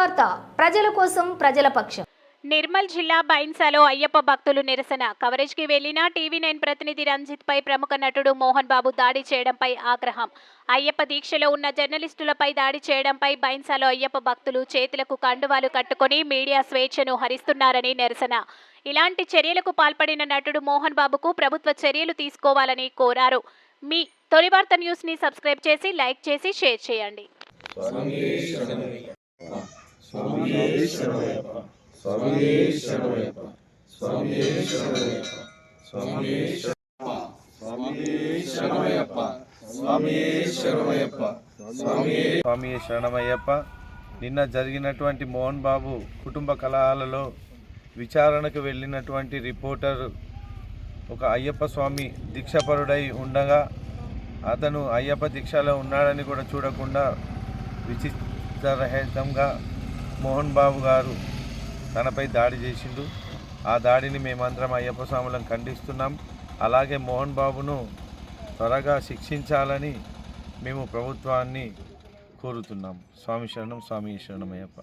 తొలివార్త ప్రజల కోసం ప్రజల పక్షం. నిర్మల్ జిల్లా బైన్సాలో అయ్యప్ప భక్తులు నిరసన. కవరేజ్కి వెళ్లిన టీవీ9 ప్రతినిధి రంజిత్ పై ప్రముఖ నటుడు మోహన్ బాబు దాడి చేయడంపై ఆగ్రహం. అయ్యప్ప దీక్షలో ఉన్న జర్నలిస్టులపై దాడి చేయడంపై బైన్సాలో అయ్యప్ప భక్తులు చేతులకు కండువాలు కట్టుకుని మీడియా స్వేచ్ఛను హరిస్తున్నారని నిరసన. ఇలాంటి చర్యలకు పాల్పడిన నటుడు మోహన్ బాబుకు ప్రభుత్వ చర్యలు తీసుకోవాలని కోరారు. మీ తొలివార్త న్యూస్ ని సబ్స్క్రైబ్ చేసి, లైక్ చేసి, షేర్ చేయండి. స్వామి శరణమయ్యప్ప. నిన్న జరిగినటువంటి మోహన్ బాబు కుటుంబ కలహాలలో విచారణకు వెళ్ళినటువంటి రిపోర్టర్ ఒక అయ్యప్ప స్వామి దీక్షపరుడై ఉండగా అతను అయ్యప్ప దీక్షలో ఉన్నాడని కూడా చూడకుండా విచిత్రరహితంగా మోహన్ బాబు గారు తనపై దాడి చేసిండు. ఆ దాడిని మేమందరం అయ్యప్ప స్వాములను ఖండిస్తున్నాం. అలాగే మోహన్ బాబును త్వరగా శిక్షించాలని మేము ప్రభుత్వాన్ని కోరుతున్నాం. స్వామి శరణం, స్వామి శరణమయ్యప్ప.